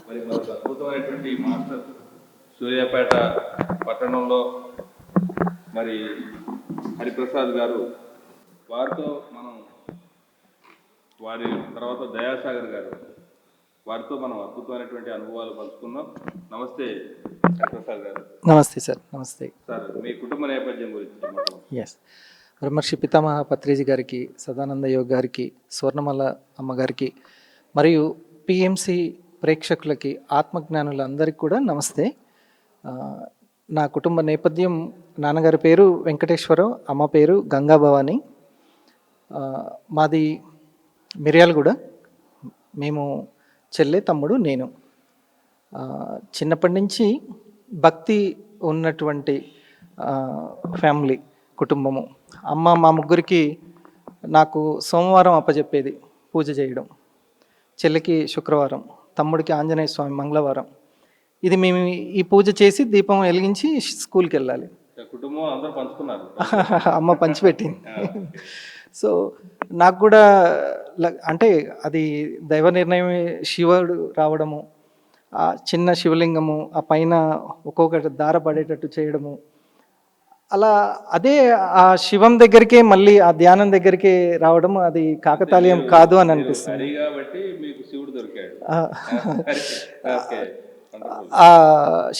మరి మనకు అద్భుతమైనటువంటి మాస్టర్ సూర్యాపేట పట్టణంలో మరి హరిప్రసాద్ గారు, వారితో మనం వారి తర్వాత దయాసాగర్ గారు, వారితో మనం అద్భుతమైనటువంటి అనుభవాలు పంచుకున్నాం. నమస్తే హరిప్రసాద్ గారు. నమస్తే సార్. నమస్తే సార్. మీ కుటుంబ నేపథ్యం గురించి. ఎస్, బ్రహ్మర్షి పితామహ పత్రిజీ గారికి, సదానంద యోగ్ గారికి, స్వర్ణమల అమ్మగారికి మరియు పిఎంసి ప్రేక్షకులకి, ఆత్మజ్ఞానులందరికీ కూడా నమస్తే. నా కుటుంబ నేపథ్యం, నాన్నగారి పేరు వెంకటేశ్వరరావు, అమ్మ పేరు గంగా భవాని. మాది మిర్యాలగూడ. మేము చెల్లె, తమ్ముడు, నేను. చిన్నప్పటి నుంచి భక్తి ఉన్నటువంటి ఫ్యామిలీ, కుటుంబము. అమ్మ మా ముగ్గురికి నాకు సోమవారం అప్పచెప్పేది పూజ చేయడం, చెల్లికి శుక్రవారం, తమ్ముడికి ఆంజనేయ స్వామి మంగళవారం. ఇది మేము ఈ పూజ చేసి దీపం వెలిగించి స్కూల్కి వెళ్ళాలి. కుటుంబం అందరూ పంచుకున్నారు. అమ్మ పంచిపెట్టింది. సో నాకు కూడా అంటే అది దైవ నిర్ణయమే. శివుడు రావడము, ఆ చిన్న శివలింగము, ఆ పైన ఒక్కొక్కటి దార పడేటట్టు చేయడము, అలా అదే ఆ శివం దగ్గరికే మళ్ళీ ఆ ధ్యానం దగ్గరికే రావడం, అది కాకతాళీయం కాదు అని అనిపిస్తుంది. ఆ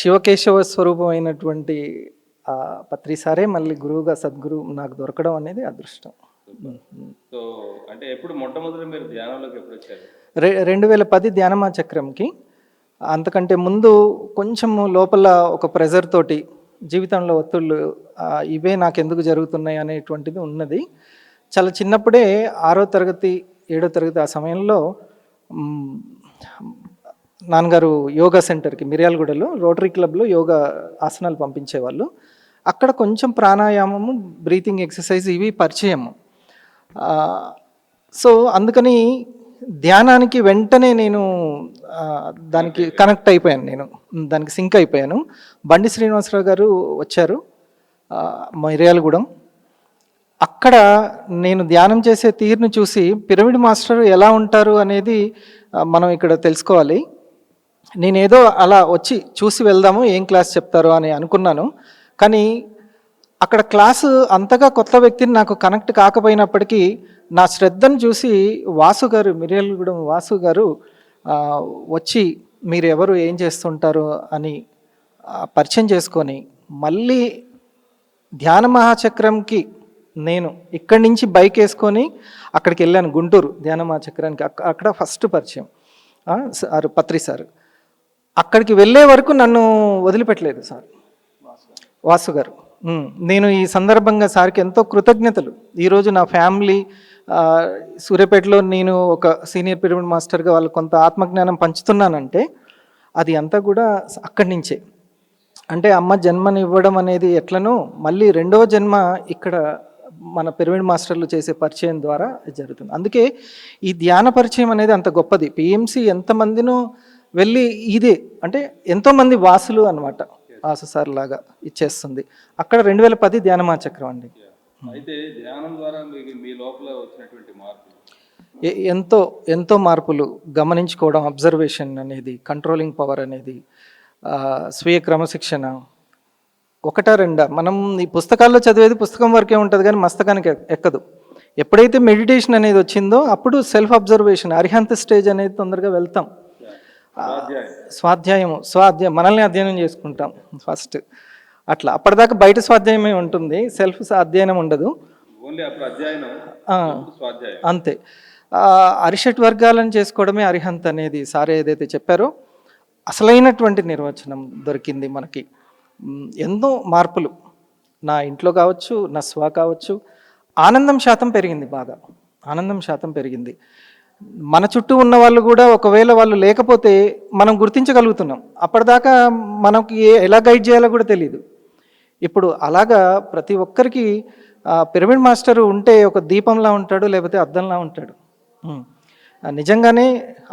శివకేశవ స్వరూపమైనటువంటి ఆ పత్రిసారే మళ్ళీ గురువుగా, సద్గురు నాకు దొరకడం అనేది అదృష్టం. సో అంటే ఎప్పుడు మొట్టమొదటి మీరు ధ్యానంలోకి ఎప్పుడు వచ్చారు? 2010 ధ్యానమా చక్రంకి. అంతకంటే ముందు కొంచెం లోపల ఒక ప్రెజర్ తోటి, జీవితంలో ఒత్తిళ్ళు ఇవే నాకు ఎందుకు జరుగుతున్నాయి అనేటువంటిది ఉన్నది. చాలా చిన్నప్పుడే 6వ తరగతి 7వ తరగతి ఆ సమయంలో నాన్నగారు యోగా సెంటర్కి, మిర్యాలగూడలో రోటరీ క్లబ్లో యోగా ఆసనాలు పంపించేవాళ్ళు. అక్కడ కొంచెం ప్రాణాయామము, బ్రీతింగ్ ఎక్సర్సైజ్ ఇవి పరిచయము. సో అందుకని ధ్యానానికి వెంటనే నేను దానికి కనెక్ట్ అయిపోయాను, నేను దానికి సింక్ అయిపోయాను. బండి శ్రీనివాసరావు గారు వచ్చారు మిర్యాలగూడెం. అక్కడ నేను ధ్యానం చేసే తీరును చూసి, పిరమిడ్ మాస్టర్ ఎలా ఉంటారు అనేది మనం ఇక్కడ తెలుసుకోవాలి. నేనేదో అలా వచ్చి చూసి వెళ్దాము, ఏం క్లాస్ చెప్తారో అని అనుకున్నాను. కానీ అక్కడ క్లాసు అంతగా కొత్త వ్యక్తిని నాకు కనెక్ట్ కాకపోయినప్పటికీ నా శ్రద్ధను చూసి వాసు గారు, మిర్యాలగూడెం వాసు గారు వచ్చి మీరు ఎవరు, ఏం చేస్తుంటారు అని పరిచయం చేసుకొని, మళ్ళీ ధ్యాన మహాచక్రంకి నేను ఇక్కడి నుంచి బైక్ వేసుకొని అక్కడికి వెళ్ళాను, గుంటూరు ధ్యాన మహాచక్రానికి. అక్కడ ఫస్ట్ పరిచయం సార్ పత్రి సార్. అక్కడికి వెళ్ళే వరకు నన్ను వదిలిపెట్టలేదు సార్ వాసు గారు. నేను ఈ సందర్భంగా సార్కి ఎంతో కృతజ్ఞతలు. ఈరోజు నా ఫ్యామిలీ సూర్యాపేటలో నేను ఒక సీనియర్ పిరమిడ్ మాస్టర్గా వాళ్ళు కొంత ఆత్మజ్ఞానం పంచుతున్నానంటే అది అంతా కూడా అక్కడి నుంచే. అంటే అమ్మ జన్మని ఇవ్వడం అనేది ఎట్లనో, మళ్ళీ రెండవ జన్మ ఇక్కడ మన పిరమిడ్ మాస్టర్లు చేసే పరిచయం ద్వారా జరుగుతుంది. అందుకే ఈ ధ్యాన పరిచయం అనేది అంత గొప్పది. పిఎంసి ఎంతమందినో వెళ్ళి ఇదే అంటే ఎంతోమంది వాసులు అనమాట, వాసు సార్ లాగా ఇచ్చేస్తుంది. అక్కడ 2010 ధ్యానమా చక్రం అండి. అయితే ధ్యానం ద్వారా మీ లోపల వచ్చినటువంటి మార్పులు ఎంతో మార్పులు గమనించుకోవడం, అబ్జర్వేషన్ అనేది, కంట్రోలింగ్ పవర్ అనేది, స్వీయ క్రమశిక్షణ. ఒకటా రెండా మనం ఈ పుస్తకాల్లో చదివేది పుస్తకం వరకే ఉంటుంది కానీ మస్తకానికి ఎక్కదు. ఎప్పుడైతే మెడిటేషన్ అనేది వచ్చిందో అప్పుడు సెల్ఫ్ అబ్జర్వేషన్, అరిహంత స్టేజ్ అనేది తొందరగా వెళ్తాం. స్వాధ్యాయం మనల్ని అధ్యయనం చేసుకుంటాం ఫస్ట్. అట్లా అప్పటిదాకా బయట స్వాధ్యాయమే ఉంటుంది, సెల్ఫ్ అధ్యయనం ఉండదు. అంతే. అరిషట్ వర్గాలను చేసుకోవడమే అరిహంత్ అనేది సార్ ఏదైతే చెప్పారో అసలైనటువంటి నిర్వచనం దొరికింది మనకి. ఎన్నో మార్పులు నా ఇంట్లో కావచ్చు, నా స్వ కావచ్చు. ఆనందం శాతం పెరిగింది, బాగా ఆనందం శాతం పెరిగింది. మన చుట్టూ ఉన్న వాళ్ళు కూడా ఒకవేళ వాళ్ళు లేకపోతే మనం గుర్తించగలుగుతున్నాం. అప్పటిదాకా మనకి ఎలా గైడ్ చేయాలో కూడా తెలియదు. ఇప్పుడు అలాగా ప్రతి ఒక్కరికి పిరమిడ్ మాస్టర్ ఉంటే ఒక దీపంలా ఉంటాడు, లేకపోతే అద్దంలా ఉంటాడు. నిజంగానే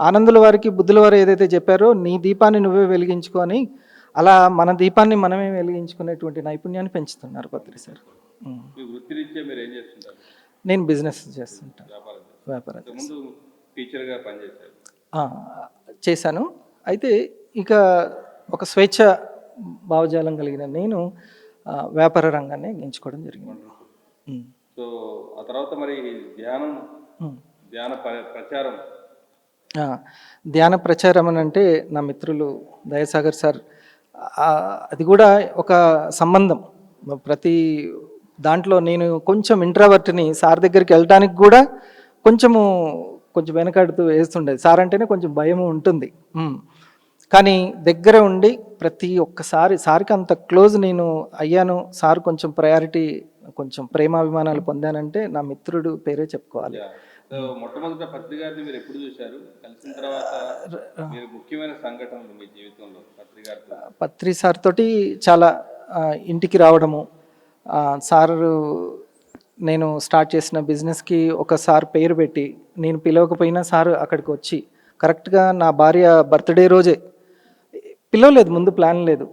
ఆనందుల వారికి, బుద్ధుల వారు ఏదైతే చెప్పారో నీ దీపాన్ని నువ్వే వెలిగించుకొని, అలా మన దీపాన్ని మనమే వెలిగించుకునేటువంటి నైపుణ్యాన్ని పెంచుతున్నారు పత్రి సార్. నేను బిజినెస్ చేస్తుంటాను, వ్యాపారం చేశాను. అయితే ఇక ఒక స్వేచ్ఛ భావజాలం కలిగిన నేను వ్యాపార రంగాన్ని ఎంచుకోవడం జరిగింది. ఉమ్. సో ఆ తర్వాత మరి ధ్యానం, ఉమ్. ధ్యాన ప్రచారం. ఆ, ధ్యాన ప్రచారం అని అంటే నా మిత్రులు దయాసాగర్ సార్, ఆ, అది కూడా ఒక సంబంధం. ప్రతి దాంట్లో నేను కొంచెం ఇంట్రావర్ట్ని, సార్ దగ్గరికి వెళ్ళడానికి కూడా కొంచెం వెనకాడుతూ వేస్తుండేది. సార్ అంటేనే కొంచెం భయం ఉంటుంది. కానీ దగ్గర ఉండి ప్రతి ఒక్కసారి సార్కి అంత క్లోజ్ నేను అయ్యాను. సార్ కొంచెం ప్రయారిటీ, కొంచెం ప్రేమాభిమానాలు పొందానంటే నా మిత్రుడు పేరే చెప్పుకోవాలి. సో మొట్టమొదట పత్రి గారిని మీరు ఎప్పుడు చూశారు? కలిసిన తర్వాత మీరు ముఖ్యమైన సంఘటనలు మీ జీవితంలో పత్రి గారితో? పత్రి సార్ తోటి చాలా ఇంటికి రావడము, సారు నేను స్టార్ట్ చేసిన బిజినెస్కి ఒకసారి పేరు పెట్టి, నేను పిలవకపోయినా సార్ అక్కడికి వచ్చి కరెక్ట్గా నా భార్య బర్త్డే రోజే, పిలవలేదు, ముందు ప్లాన్ లేదు,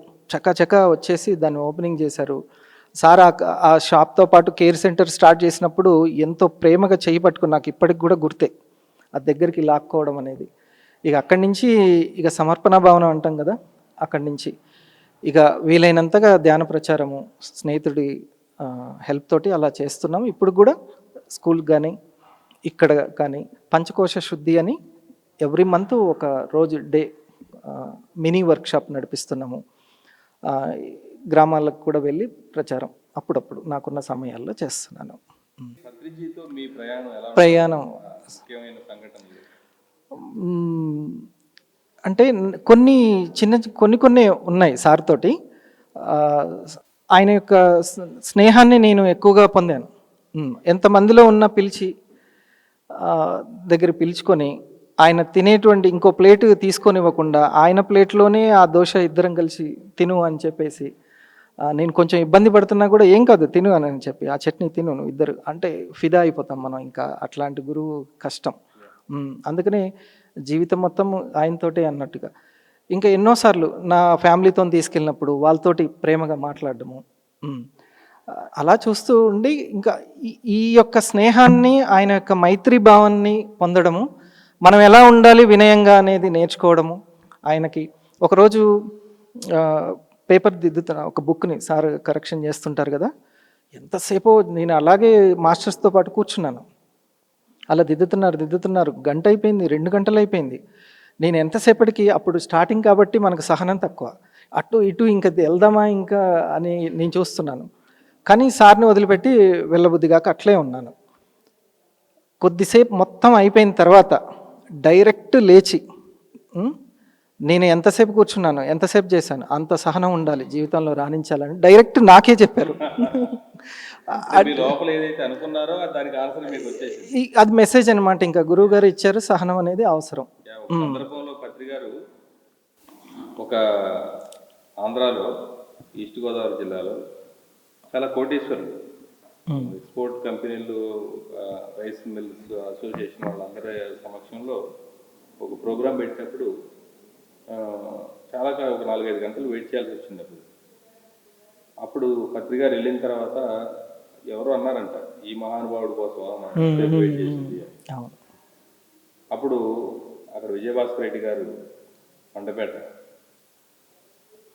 చకా వచ్చేసి దాన్ని ఓపెనింగ్ చేశారు. సార్ ఆ షాప్తో పాటు కేర్ సెంటర్ స్టార్ట్ చేసినప్పుడు ఎంతో ప్రేమగా చేయి పట్టుకుని, నాకు ఇప్పటికి కూడా గుర్తే ఆ దగ్గరికి లాక్కోవడం అనేది. ఇక అక్కడి నుంచి ఇక సమర్పణ భావన అంటాం కదా, అక్కడి నుంచి ఇక వీలైనంతగా ధ్యాన ప్రచారము, స్నేహితుడి హెల్ప్ తోటి అలా చేస్తున్నాము. ఇప్పుడు కూడా స్కూల్కి కానీ ఇక్కడ కానీ పంచకోశ శుద్ధి అని ఎవ్రీ మంత్ ఒక రోజు డే మినీ వర్క్షాప్ నడిపిస్తున్నాము. గ్రామాలకు కూడా వెళ్ళి ప్రచారం అప్పుడప్పుడు నాకున్న సమయాల్లో చేస్తున్నాను. ప్రయాణం అంటే కొన్ని ఉన్నాయి సార్ తోటి. ఆయన యొక్క స్నేహాన్ని నేను ఎక్కువగా పొందాను. ఎంతమందిలో ఉన్న పిలిచి దగ్గర పిలుచుకొని ఆయన తినేటువంటి ఇంకో ప్లేట్ తీసుకొని ఇవ్వకుండా ఆయన ప్లేట్లోనే ఆ దోశ ఇద్దరం కలిసి తిను అని చెప్పేసి, నేను కొంచెం ఇబ్బంది పడుతున్నా కూడా ఏం కాదు తిను అని చెప్పి, ఆ చట్నీ తిను నువ్వు ఇద్దరు అంటే ఫిదా అయిపోతాం మనం. ఇంకా అట్లాంటి గురువు కష్టం. అందుకనే జీవితం మొత్తం ఆయనతోటే అన్నట్టుగా. ఇంకా ఎన్నోసార్లు నా ఫ్యామిలీతో తీసుకెళ్ళినప్పుడు వాళ్ళతోటి ప్రేమగా మాట్లాడడము, అలా చూస్తూ ఉండి ఇంకా ఈ యొక్క స్నేహాన్ని, ఆయన యొక్క మైత్రి భావాన్ని పొందడము, మనం ఎలా ఉండాలి వినయంగా అనేది నేర్చుకోవడము. ఆయనకి ఒకరోజు పేపర్ దిద్దుతున్నా, ఒక బుక్ని సార్ కరెక్షన్ చేస్తుంటారు కదా, ఎంతసేపు నేను అలాగే మాస్టర్స్తో పాటు కూర్చున్నాను. అలా దిద్దుతున్నారు, గంట అయిపోయింది, 2 గంటలు అయిపోయింది. నేను ఎంతసేపటికి, అప్పుడు స్టార్టింగ్ కాబట్టి మనకు సహనం తక్కువ, అటు ఇటు ఇంకా వెళ్దామా ఇంకా అని నేను చూస్తున్నాను. కానీ సార్ని వదిలిపెట్టి వెళ్ళబుద్ధి కాక అట్లే ఉన్నాను. కొద్దిసేపు మొత్తం అయిపోయిన తర్వాత డైరెక్ట్ లేచి, నేను ఎంతసేపు కూర్చున్నాను, ఎంతసేపు చేశాను, అంత సహనం ఉండాలి జీవితంలో రాణించాలని డైరెక్ట్ నాకే చెప్పారు. అది మెసేజ్ అనమాట. ఇంకా గురువు గారు ఇచ్చారు, సహనం అనేది అవసరం. ఒక ఆంధ్రాలో ఈస్ట్ గోదావరి జిల్లాలో చాలా కోటీశ్వరులు, ఎక్స్పోర్ట్ కంపెనీలు, రైస్ మిల్స్ అసోసియేషన్ వాళ్ళందరి సమక్షంలో ఒక ప్రోగ్రాం పెట్టినప్పుడు చాలా ఒక 4-5 గంటలు వెయిట్ చేయాల్సి వచ్చింది. అప్పుడు పత్రి గారు వెళ్ళిన తర్వాత ఎవరో అన్నారంట, ఈ మహానుభావుడి కోసం వెయిట్ చేసింది. అప్పుడు అక్కడ విజయభాస్కర్ రెడ్డి గారు మండపేట,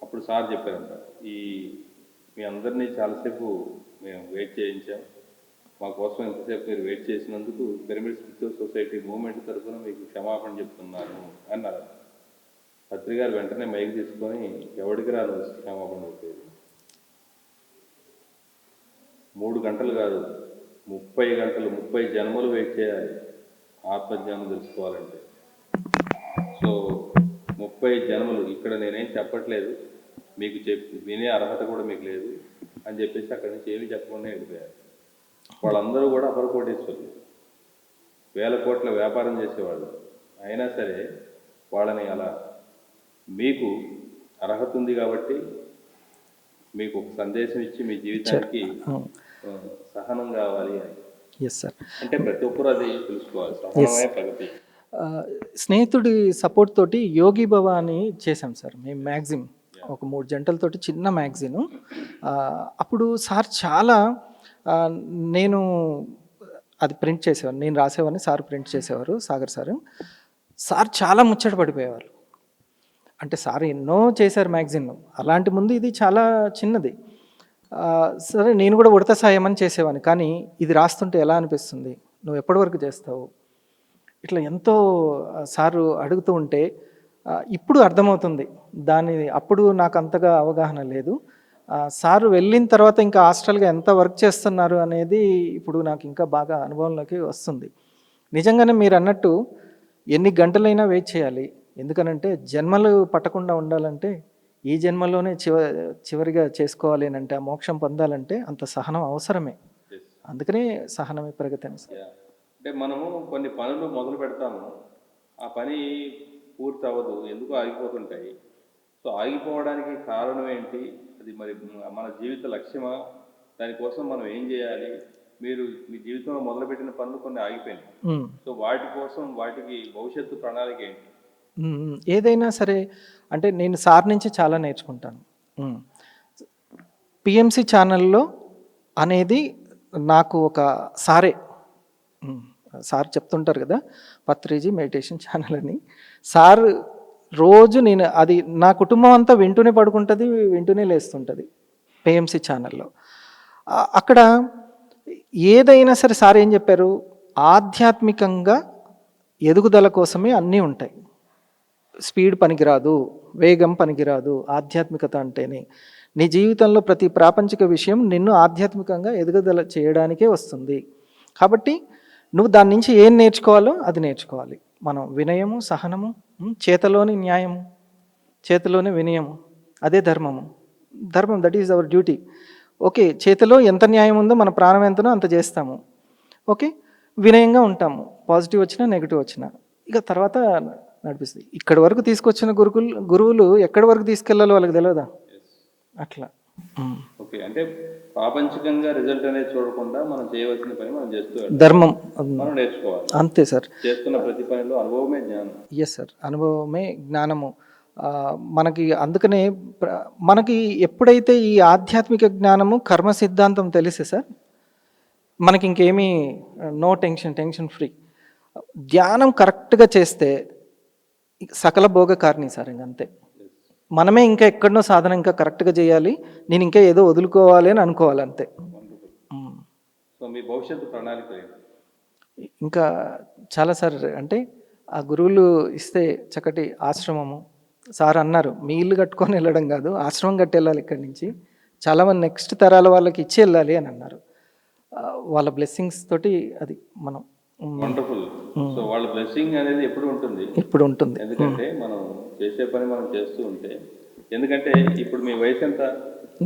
అప్పుడు సార్ చెప్పారంట, మీ అందరినీ చాలాసేపు మేము వెయిట్ చేయించాం, మా కోసం ఎంతసేపు మీరు వెయిట్ చేసినందుకు పిరమిడ్ స్పిరిచువల్ సొసైటీ మూవ్మెంట్ తరఫున మీకు క్షమాపణ చెప్తున్నాను అన్నారు. పత్రి గారు వెంటనే మైక్ తీసుకొని, ఎవరికి రాను క్షమాపణ చెప్పేది, 3 గంటలు కాదు 30 గంటలు 30 జన్మలు వెయిట్ చేయాలి ఆత్మజ్ఞానం తెలుసుకోవాలంటే. సో 30 జన్మలు, ఇక్కడ నేనేం చెప్పట్లేదు, మీకు వినే అర్హత కూడా మీకు లేదు అని చెప్పేసి అక్కడి నుంచి ఏమీ చెప్పకుండా వెళ్ళిపోయారు. వాళ్ళందరూ కూడా అపర కోటీశ్వరులు, 1000 కోట్ల వ్యాపారం చేసేవాళ్ళు. అయినా సరే వాళ్ళని అలా, మీకు అర్హత ఉంది కాబట్టి మీకు ఒక సందేశం ఇచ్చి మీ జీవితానికి సహనం కావాలి అని. అంటే ప్రతి ఒక్కరు అది తెలుసుకోవాలి, సహనమే ప్రగతి. స్నేహితుడి సపోర్ట్ తోటి యోగి భవ అని చేశాం సార్ మేము మ్యాగజిన్, ఒక 3 జంటలతోటి చిన్న మ్యాగజిన్. అప్పుడు సార్ చాలా, నేను అది ప్రింట్ చేసేవారు, నేను రాసేవాడిని, సార్ ప్రింట్ చేసేవారు, సాగర్ సార్ చాలా ముచ్చట పడిపోయేవారు. అంటే సార్ ఎన్నో చేశారు మ్యాగజిన్, అలాంటి ముందు ఇది చాలా చిన్నది. సరే నేను కూడా ఉడత సాయం అని చేసేవాడిని, కానీ ఇది రాస్తుంటే ఎలా అనిపిస్తుంది, నువ్వు ఎప్పటి వరకు చేస్తావు, ఇట్లా ఎంతో సారు అడుగుతూ ఉంటే ఇప్పుడు అర్థమవుతుంది దాని. అప్పుడు నాకు అంతగా అవగాహన లేదు. సారు వెళ్ళిన తర్వాత ఇంకా హాస్టల్గా ఎంత వర్క్ చేస్తున్నారు అనేది ఇప్పుడు నాకు ఇంకా బాగా అనుభవంలోకి వస్తుంది. నిజంగానే మీరు అన్నట్టు ఎన్ని గంటలైనా వెయిట్ చేయాలి. ఎందుకనంటే జన్మలు పట్టకుండా ఉండాలంటే ఈ జన్మలోనే చివరిగా చేసుకోవాలి అని అంటే, ఆ మోక్షం పొందాలంటే అంత సహనం అవసరమే. అందుకనే సహనమే ప్రగతి అని. అంటే మనము కొన్ని పనులు మొదలు పెడతాము, ఆ పని పూర్తి అవ్వదు, ఎందుకు ఆగిపోతుంటాయి. సో ఆగిపోవడానికి కారణం ఏంటి, అది మరి మన జీవిత లక్ష్యమా, దానికోసం మనం ఏం చేయాలి? మీరు మీ జీవితంలో మొదలుపెట్టిన పనులు కొన్ని ఆగిపోయినాయి, సో వాటి కోసం వాటికి భవిష్యత్తు ప్రణాళిక ఏంటి? ఏదైనా సరే అంటే నేను సార్ నుంచి చాలా నేర్చుకుంటాను. పిఎంసి ఛానల్లో అనేది నాకు ఒక సారే, సార్ చెప్తుంటారు కదా పత్రిజీ మెడిటేషన్ ఛానల్ అని. సార్ రోజు నేను అది నా కుటుంబం అంతా వింటూనే పడుకుంటుంది, వింటూనే లేస్తుంటుంది పిఎంసి ఛానల్లో. అక్కడ ఏదైనా సరే సార్ ఏం చెప్పారు, ఆధ్యాత్మికంగా ఎదుగుదల కోసమే అన్నీ ఉంటాయి. స్పీడ్ పనికిరాదు, వేగం పనికిరాదు, ఆధ్యాత్మికత అంటేనే. నీ జీవితంలో ప్రతి ప్రాపంచిక విషయం నిన్ను ఆధ్యాత్మికంగా ఎదుగుదల చేయడానికే వస్తుంది. కాబట్టి నువ్వు దాని నుంచి ఏం నేర్చుకోవాలో అది నేర్చుకోవాలి. మనం వినయము, సహనము, చేతలోని న్యాయము, చేతిలోని వినయము, అదే ధర్మము. ధర్మం, that is our duty. Okay, చేతిలో ఎంత న్యాయం ఉందో మన ప్రాణం ఎంతనో అంత చేస్తాము. ఓకే, వినయంగా ఉంటాము, పాజిటివ్ వచ్చినా నెగిటివ్ వచ్చినా. ఇక తర్వాత నడిపిస్తుంది. ఇక్కడి వరకు తీసుకొచ్చిన గురువులు ఎక్కడి వరకు తీసుకెళ్లాలో వాళ్ళకి తెలియదా? అట్లా. ఓకే, అంటే ప్రాపంచికంగా రిజల్ట్ అనేది చూడకుండా మనం చేయవలసిన పని మనం చేస్తూ ధర్మం మనం నేర్చుకోవాలి. అంతే సార్. చేస్తున్న ప్రతి పనిలో అనుభవమే జ్ఞానం. ఎస్ సార్, అనుభవమే జ్ఞానము. మనకి అందుకనే మనకి ఎప్పుడైతే ఈ ఆధ్యాత్మిక జ్ఞానము, కర్మ సిద్ధాంతం తెలిసే సార్, మనకి ఇంకేమీ నో టెన్షన్ ఫ్రీ. ధ్యానం కరెక్ట్గా చేస్తే సకల భోగ కారణి సార్. ఇంకంతే, మనమే ఇంకా ఎక్కడనో సాధన ఇంకా కరెక్ట్గా చేయాలి, నేను ఇంకా ఏదో వదులుకోవాలి అని అనుకోవాలి, అంతే. సో మీ భవిష్యత్తు ప్రణాళిక ఇంకా చాలా సార్. అంటే ఆ గురువులు ఇస్తే చక్కటి ఆశ్రమము, సార్ అన్నారు మీ ఇల్లు కట్టుకొని వెళ్ళడం కాదు, ఆశ్రమం కట్టి వెళ్ళాలి ఇక్కడి నుంచి, చాలామంది నెక్స్ట్ తరాల వాళ్ళకి ఇచ్చి వెళ్ళాలి అని అన్నారు. వాళ్ళ బ్లెస్సింగ్స్ తోటి అది మనం. వండర్ఫుల్. సో వాళ్ళ బ్లెస్సింగ్ అనేది ఎప్పుడు ఉంటుంది, ఇప్పుడు ఉంటుంది. ఎందుకంటే మనం చేసే పని మనం చేస్తూ ఉంటే. ఎందుకంటే ఇప్పుడు మీ వయసు ఎంత?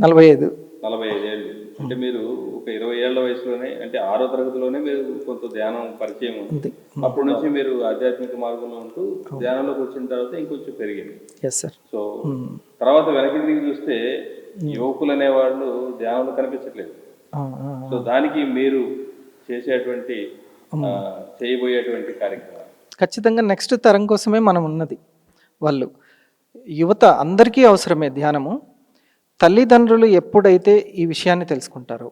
45. 45 ఏళ్ళు. అంటే మీరు ఒక 20 ఏళ్ల వయసులోనే, అంటే 6వ తరగతిలోనే మీరు కొంత ధ్యానం పరిచయం ఉంది. అప్పటి నుంచి మీరు ఆధ్యాత్మిక మార్గంలో ఉంటూ ధ్యానంలోకి వచ్చిన తర్వాత ఇంకొంచెం పెరిగింది. సో తర్వాత వెనక్కి తిరిగి చూస్తే యువకులు అనేవాళ్ళు ధ్యానంలో కనిపించట్లేదు. సో దానికి మీరు చేసేటువంటి చేయబోయేటువంటి కార్యక్రమం ఖచ్చితంగా నెక్స్ట్ తరం కోసమే మనం ఉన్నది. వాళ్ళు యువత అందరికీ అవసరమే ధ్యానము. తల్లిదండ్రులు ఎప్పుడైతే ఈ విషయాన్ని తెలుసుకుంటారో,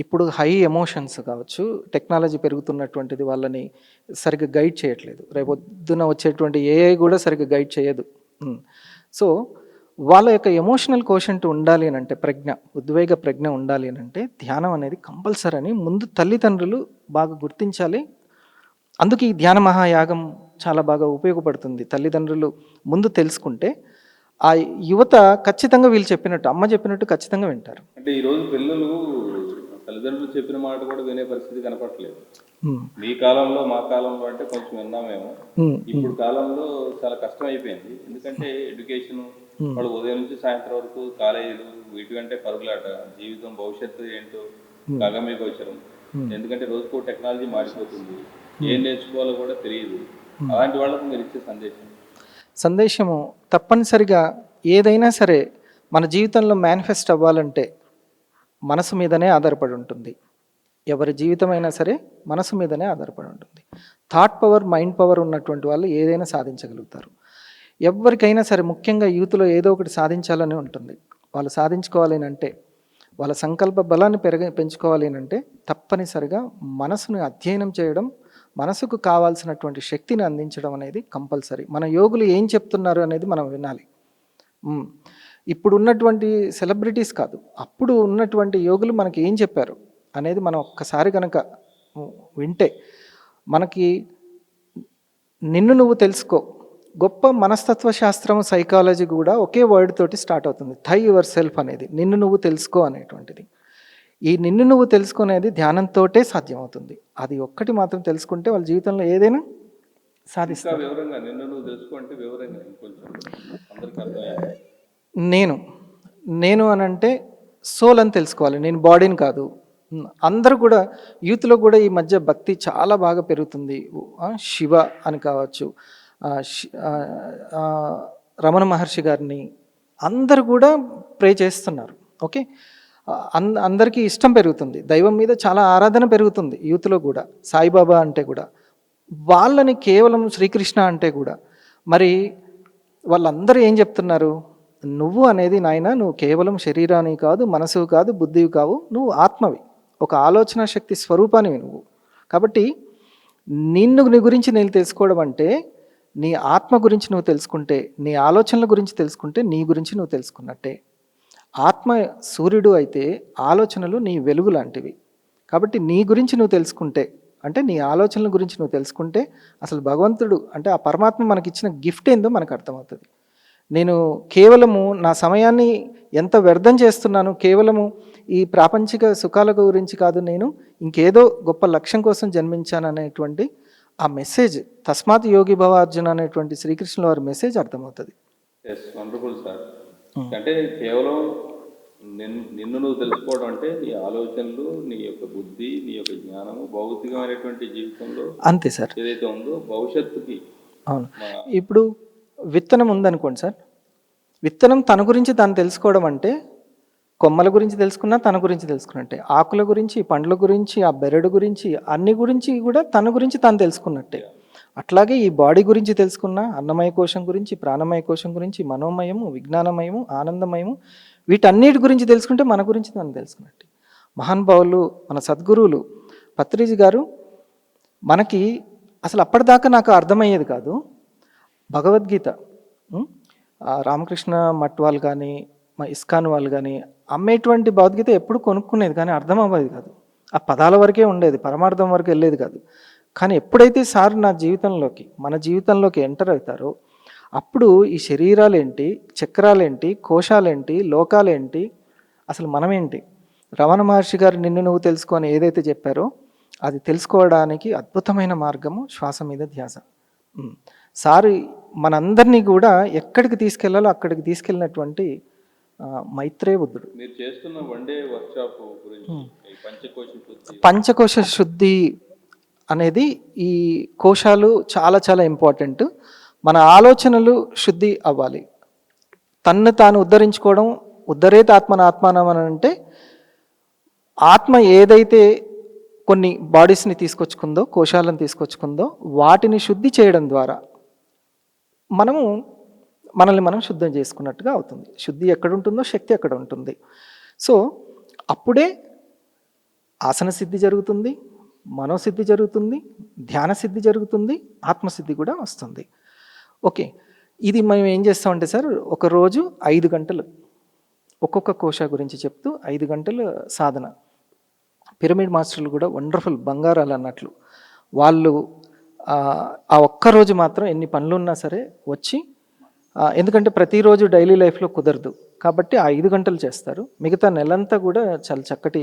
ఇప్పుడు హై ఎమోషన్స్ కావచ్చు, టెక్నాలజీ పెరుగుతున్నటువంటిది వాళ్ళని సరిగ్గా గైడ్ చేయట్లేదు. రేపొద్దున వచ్చేటువంటి ఏఐ కూడా సరిగ్గా గైడ్ చేయదు. సో వాళ్ళ యొక్క ఎమోషనల్ కోషంట్ ఉండాలి అని అంటే, ఉద్వేగ ప్రజ్ఞ ఉండాలి అని అంటే ధ్యానం అనేది కంపల్సరీ అని ముందు తల్లిదండ్రులు బాగా గుర్తించాలి. అందుకే ఈ ధ్యాన మహాయాగం చాలా బాగా ఉపయోగపడుతుంది. తల్లిదండ్రులు ముందు తెలుసుకుంటే ఆ యువత ఖచ్చితంగా వీళ్ళు చెప్పినట్టు, అమ్మ చెప్పినట్టు ఖచ్చితంగా వింటారు. అంటే ఈరోజు పిల్లలు తల్లిదండ్రులు చెప్పిన మాట కూడా వినే పరిస్థితి కనపడట్లేదు. మీ కాలంలో, మా కాలంలో అంటే కొంచెం విన్నామేమో. ఇప్పుడు కాలంలో చాలా కష్టం అయిపోయింది. ఎందుకంటే ఎడ్యుకేషన్, వాళ్ళు ఉదయం నుంచి సాయంత్రం వరకు కాలేజీలు, వీటి కంటే పరుగులాట, జీవితం భవిష్యత్తు ఏంటో గగమే గోచరం. ఎందుకంటే రోజుకో టెక్నాలజీ మారిపోతుంది, ఏం నేర్చుకోవాలో కూడా తెలియదు. అలాంటి వాళ్ళకు మీరు ఇచ్చే సందేశము తప్పనిసరిగా ఏదైనా సరే మన జీవితంలో మేనిఫెస్ట్ అవ్వాలంటే మనసు మీదనే ఆధారపడి ఉంటుంది. ఎవరి జీవితమైనా సరే మనసు మీదనే ఆధారపడి ఉంటుంది. థాట్ పవర్, మైండ్ పవర్ ఉన్నటువంటి వాళ్ళు ఏదైనా సాధించగలుగుతారు. ఎవరికైనా సరే, ముఖ్యంగా యూత్లో ఏదో ఒకటి సాధించాలని ఉంటుంది. వాళ్ళు సాధించుకోవాలి అంటే, వాళ్ళ సంకల్ప బలాన్ని పెంచుకోవాలి అంటే తప్పనిసరిగా మనసును అధ్యయనం చేయడం, మనసుకు కావాల్సినటువంటి శక్తిని అందించడం అనేది కంపల్సరీ. మన యోగులు ఏం చెప్తున్నారు అనేది మనం వినాలి. మ్. ఇప్పుడు ఉన్నటువంటి సెలబ్రిటీస్ కాదు, అప్పుడు ఉన్నటువంటి యోగులు మనకి ఏం చెప్పారు అనేది మనం ఒక్కసారి కనుక వింటే మనకి నిన్ను నువ్వు తెలుసుకో. గొప్ప మనస్తత్వ శాస్త్రం, సైకాలజీ కూడా ఒకే వర్డ్ తోటి స్టార్ట్ అవుతుంది, థై యువర్ సెల్ఫ్ అనేది, నిన్ను నువ్వు తెలుసుకో అనేటువంటిది. ఈ నిన్ను నువ్వు తెలుసుకునేది ధ్యానంతోటే సాధ్యమవుతుంది. అది ఒక్కటి మాత్రం తెలుసుకుంటే వాళ్ళ జీవితంలో ఏదైనా సాధిస్తారు. ఇంకా వివరంగా నిన్ను నువ్వు తెలుసుకుంటే వివరంగా ఇంకొంచెం అందరికీ అర్థమయ్యాలి. నేను అనంటే సోల్ అని తెలుసుకోవాలి, నేను బాడీని కాదు. అందరూ కూడా యూత్లో కూడా ఈ మధ్య భక్తి చాలా బాగా పెరుగుతుంది. శివ అని కావచ్చు, రమణ మహర్షి గారిని అందరూ కూడా ప్రే చేస్తున్నారు. ఓకే, అందరికీ ఇష్టం పెరుగుతుంది, దైవం మీద చాలా ఆరాధన పెరుగుతుంది యూత్లో కూడా. సాయిబాబా అంటే కూడా వాళ్ళని కేవలం శ్రీకృష్ణ అంటే కూడా మరి వాళ్ళందరూ ఏం చెప్తున్నారు, నువ్వు అనేది నాయన, నువ్వు కేవలం శరీరాన్ని కాదు, మనసు కాదు, బుద్ధివి కావు, నువ్వు ఆత్మవి, ఒక ఆలోచన శక్తి స్వరూపానివి నువ్వు. కాబట్టి నీ గురించి నేను తెలుసుకోవడం అంటే నీ ఆత్మ గురించి నువ్వు తెలుసుకుంటే, నీ ఆలోచనల గురించి తెలుసుకుంటే నీ గురించి నువ్వు తెలుసుకున్నట్టే. ఆత్మ సూర్యుడు అయితే ఆలోచనలు నీ వెలుగు లాంటివి. కాబట్టి నీ గురించి నువ్వు తెలుసుకుంటే, అంటే నీ ఆలోచనల గురించి నువ్వు తెలుసుకుంటే అసలు భగవంతుడు అంటే ఆ పరమాత్మ మనకిచ్చిన గిఫ్ట్ ఏందో మనకు అర్థమవుతుంది. నేను కేవలము నా సమయాన్ని ఎంత వ్యర్థం చేస్తున్నాను, కేవలము ఈ ప్రాపంచిక సుఖాల గురించి కాదు, నేను ఇంకేదో గొప్ప లక్ష్యం కోసం జన్మించాను అనేటువంటి ఆ మెసేజ్, తస్మాత్ యోగి భవ అర్జున అనేటువంటి శ్రీకృష్ణుల వారి మెసేజ్ అర్థమవుతుంది. Yes, wonderful sir. అంటే కేవలం నిన్ను నువ్వు తెలుసుకోవడం అంటే నీ ఆలోచనలు, నీ యొక్క బుద్ధి, నీ యొక్క జ్ఞానము, భౌతికమైనటువంటి జీవితంలో అంతే సార్ ఏదైతే ఉందో భవిష్యత్తుకి. అవును, ఇప్పుడు విత్తనం ఉందనుకోండి సార్, విత్తనం తన గురించి తాను తెలుసుకోవడం అంటే కొమ్మల గురించి తెలుసుకున్నా తన గురించి తెలుసుకున్నట్టే, ఆకుల గురించి, పండ్ల గురించి, ఆ బెరడు గురించి, అన్ని గురించి కూడా తన గురించి తాను తెలుసుకున్నట్టే. అట్లాగే ఈ బాడీ గురించి తెలుసుకున్నా, అన్నమయ కోశం గురించి, ప్రాణమయ కోశం గురించి, మనోమయము, విజ్ఞానమయము, ఆనందమయము, వీటన్నిటి గురించి తెలుసుకుంటే మన గురించి తను తెలుసుకున్నట్టే. మహానుభావులు, మన సద్గురువులు పత్రిజీ గారు మనకి అసలు అప్పటిదాకా నాకు అర్థమయ్యేది కాదు, భగవద్గీత రామకృష్ణ మఠ్ వాళ్ళు కానీ, మా ఇస్కాన్ వాళ్ళు కానీ అమ్మేటువంటి భగవద్గీత ఎప్పుడు కొనుక్కునేది కానీ అర్థం అవ్వదు కాదు, ఆ పదాల వరకే ఉండేది, పరమార్థం వరకు వెళ్ళేది కాదు. కానీ ఎప్పుడైతే సార్ నా జీవితంలోకి, మన జీవితంలోకి ఎంటర్ అవుతారో అప్పుడు ఈ శరీరాలేంటి, చక్రాలేంటి, కోశాలేంటి, లోకాలేంటి, అసలు మనమేంటి, రమణ మహర్షి గారు నిన్ను నువ్వు తెలుసుకొని ఏదైతే చెప్పారో అది తెలుసుకోవడానికి అద్భుతమైన మార్గము శ్వాస మీద ధ్యాస. సార్ మనందరినీ కూడా ఎక్కడికి తీసుకెళ్లాలో అక్కడికి తీసుకెళ్ళినటువంటి మైత్రేయ బుద్ధుడు. మీరు చేస్తున్న వన్ డే వర్క్షాప్ గురించి పంచకోశ శుద్ధి అనేది, ఈ కోశాలు చాలా చాలా ఇంపార్టెంట్. మన ఆలోచనలు శుద్ధి అవ్వాలి, తన్ను తాను ఉద్ధరించుకోవడం. ఉద్ధరేత ఆత్మన ఆత్మానం అని అంటే ఆత్మ ఏదైతే కొన్ని బాడీస్ని తీసుకొచ్చుకుందో, కోశాలను తీసుకొచ్చుకుందో, వాటిని శుద్ధి చేయడం ద్వారా మనల్ని మనం శుద్ధం చేసుకున్నట్టుగా అవుతుంది. శుద్ధి ఎక్కడ ఉంటుందో శక్తి అక్కడ ఉంటుంది. సో అప్పుడే ఆసన సిద్ధి జరుగుతుంది, మనోసిద్ధి జరుగుతుంది, ధ్యాన సిద్ధి జరుగుతుంది, ఆత్మసిద్ధి కూడా వస్తుంది. ఓకే, ఇది మనం ఏం చేస్తామంటే సార్, ఒకరోజు 5 గంటలు ఒక్కొక్క కోశ గురించి చెప్తూ 5 గంటలు సాధన. పిరమిడ్ మాస్టర్లు కూడా వండర్ఫుల్ బంగారాలు అన్నట్లు, వాళ్ళు ఆ ఒక్కరోజు మాత్రం ఎన్ని పనులు ఉన్నా సరే వచ్చి, ఎందుకంటే ప్రతిరోజు డైలీ లైఫ్లో కుదరదు కాబట్టి 5 గంటలు చేస్తారు. మిగతా నెలంతా కూడా చాలా చక్కటి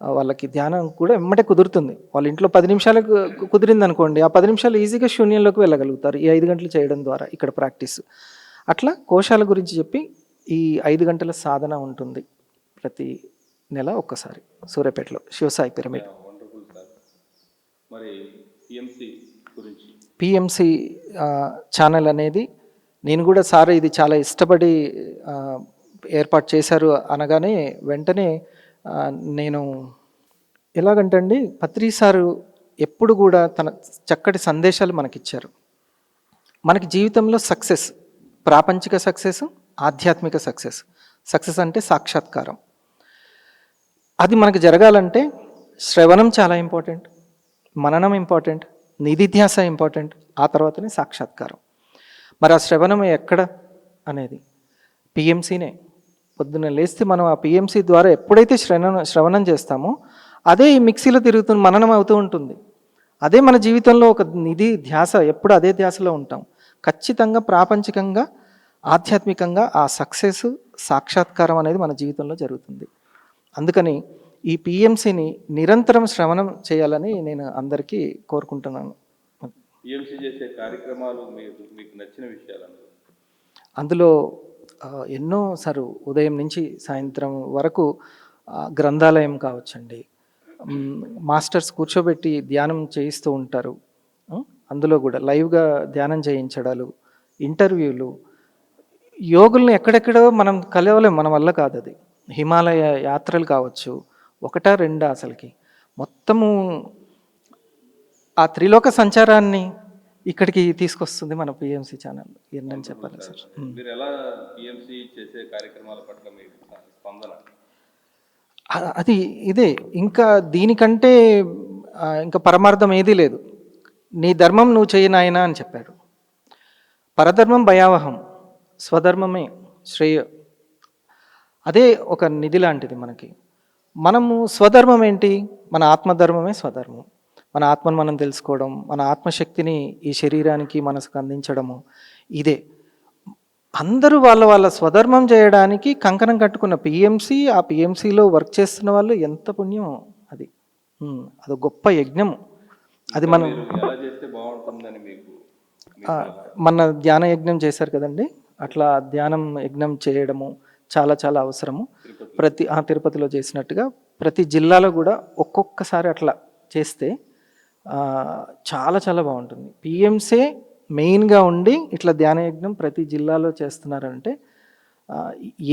వాళ్ళకి ధ్యానం కూడా వెంబడే కుదురుతుంది. వాళ్ళ ఇంట్లో 10 నిమిషాలకు కుదిరింది అనుకోండి, ఆ 10 నిమిషాలు ఈజీగా శూన్యంలోకి వెళ్ళగలుగుతారు ఈ 5 గంటలు చేయడం ద్వారా. ఇక్కడ ప్రాక్టీస్ అట్లా కోశాల గురించి చెప్పి ఈ 5 గంటల సాధన ఉంటుంది ప్రతి నెల ఒక్కసారి సూర్యాపేటలో శివసాయి పిరమిడ్. మరి పిఎంసి ఛానల్ అనేది నేను కూడా సార్ ఇది చాలా ఇష్టపడి ఏర్పాటు చేశారు అనగానే వెంటనే నేను ఎలాగంటే అండి, పత్రి సారు ఎప్పుడు కూడా తన చక్కటి సందేశాలు మనకిచ్చారు. మనకి జీవితంలో సక్సెస్, ప్రాపంచిక సక్సెస్, ఆధ్యాత్మిక సక్సెస్ అంటే సాక్షాత్కారం. అది మనకు జరగాలంటే శ్రవణం చాలా ఇంపార్టెంట్, మననం ఇంపార్టెంట్, నిధిధ్యాస ఇంపార్టెంట్, ఆ తర్వాతనే సాక్షాత్కారం. మరి ఆ శ్రవణం ఎక్కడ అనేది పిఎంసీనే. పొద్దున్న లేస్తే మనం ఆ పిఎంసీ ద్వారా ఎప్పుడైతే శ్రవణం చేస్తామో అదే ఈ మిక్సీలో తిరుగుతుంది, మననం అవుతూ ఉంటుంది. అదే మన జీవితంలో ఒక నిధి ధ్యాస, ఎప్పుడు అదే ధ్యాసలో ఉంటాం. ఖచ్చితంగా ప్రాపంచికంగా ఆధ్యాత్మికంగా ఆ సక్సెస్ సాక్షాత్కారం అనేది మన జీవితంలో జరుగుతుంది. అందుకని ఈ పిఎంసిని నిరంతరం శ్రవణం చేయాలని నేను అందరికీ కోరుకుంటున్నాను. పిఎంసి చేసే కార్యక్రమాలు మీకు నచ్చిన విషయాలు అందులో ఎన్నో ఉదయం నుంచి సాయంత్రం వరకు గ్రంథాలయం కావచ్చండి, మాస్టర్స్ కూర్చోబెట్టి ధ్యానం చేయిస్తూ ఉంటారు. అందులో కూడా లైవ్గా ధ్యానం చేయించడాలు, ఇంటర్వ్యూలు, యోగుల్ని ఎక్కడెక్కడో మనం కలవలేం, మన వల్ల కాదు అది. హిమాలయ యాత్రలు కావచ్చు, ఒకటా రెండా అసలుకి మొత్తము ఆ త్రిలోక సంచారాన్ని ఇక్కడికి తీసుకొస్తుంది మన పిఎంసి ఛానల్. ఏంటని చెప్పాలి సార్. మీరు ఎలా పిఎంసి చేసే కార్యక్రమాల పట్ల మీ స్పందన? అది ఇదే, ఇంకా దీనికంటే ఇంకా పరమార్థం ఏదీ లేదు. నీ ధర్మం నువ్వు చేయి నాయనా అని చెప్పాడు. పరధర్మం భయావహం, స్వధర్మమే శ్రేయ. అదే ఒక నిధి లాంటిది మనకి. మనము స్వధర్మం ఏంటి? మన ఆత్మధర్మమే స్వధర్మం. మన ఆత్మను మనం తెలుసుకోవడం, మన ఆత్మశక్తిని ఈ శరీరానికి మనసుకు అందించడము, ఇదే. అందరూ వాళ్ళ స్వధర్మం చేయడానికి కంకణం కట్టుకున్న పిఎంసి, ఆ పిఎంసిలో వర్క్ చేస్తున్న వాళ్ళు ఎంత పుణ్యం అది. అది గొప్ప యజ్ఞం. అది మనం ఎలా చేస్తే బాగుంటుందని మీకు మన ధ్యాన యజ్ఞం చేశారు కదండి, అట్లా ధ్యానం యజ్ఞం చేయడము చాలా చాలా అవసరము. తిరుపతిలో చేసినట్టుగా ప్రతి జిల్లాలో కూడా ఒక్కొక్కసారి అట్లా చేస్తే చాలా చాలా బాగుంటుంది. పిఎంసే మెయిన్గా ఉండి ఇట్లా ధ్యాన యజ్ఞం ప్రతి జిల్లాలో చేస్తున్నారంటే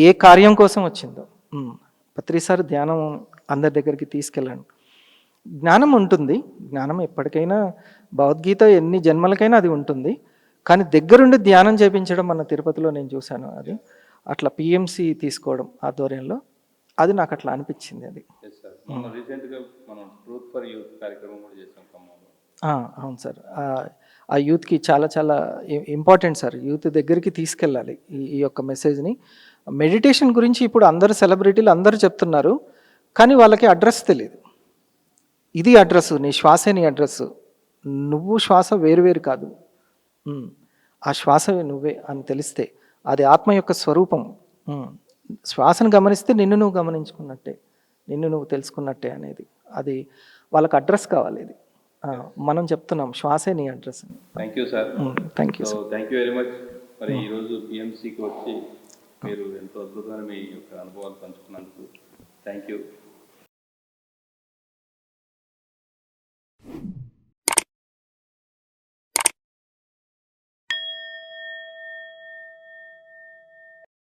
ఏ కార్యం కోసం వచ్చిందో. ప్రతిసారి ధ్యానం అందరి దగ్గరికి తీసుకెళ్ళండి. జ్ఞానం ఉంటుంది, జ్ఞానం ఎప్పటికైనా, భగవద్గీత ఎన్ని జన్మలకైనా అది ఉంటుంది. కానీ దగ్గరుండి ధ్యానం చేయించడం మన తిరుపతిలో నేను చూశాను. అది అట్లా పిఎంసి తీసుకోవడం ఆధ్వర్యంలో, అది నాకు అట్లా అనిపించింది. అది అవును సార్. ఆ యూత్కి చాలా చాలా ఇంపార్టెంట్ సార్. యూత్ దగ్గరికి తీసుకెళ్ళాలి ఈ యొక్క మెసేజ్ని. మెడిటేషన్ గురించి ఇప్పుడు అందరు సెలబ్రిటీలు అందరూ చెప్తున్నారు, కానీ వాళ్ళకి అడ్రస్ తెలియదు. ఇది అడ్రస్, నీ శ్వాసే నీ అడ్రస్. నువ్వు శ్వాస వేరు కాదు, ఆ శ్వాస నువ్వే అని తెలిస్తే అది ఆత్మ యొక్క స్వరూపం. శ్వాసను గమనిస్తే నిన్ను నువ్వు గమనించుకున్నట్టే, నిన్ను నువ్వు తెలుసుకున్నట్టే అనేది. అది వాళ్ళకి అడ్రస్ కావాలి. ఇది మనం చెప్తున్నాం, శ్వాసే నీ address. Thank you sir. Thank you very much. మరి ఈరోజు పిఎంసికి వచ్చి మీరు ఎంతో అద్భుతమైన మీ యొక్క అనుభవాలు పంచుకున్నందుకు థ్యాంక్ యూ.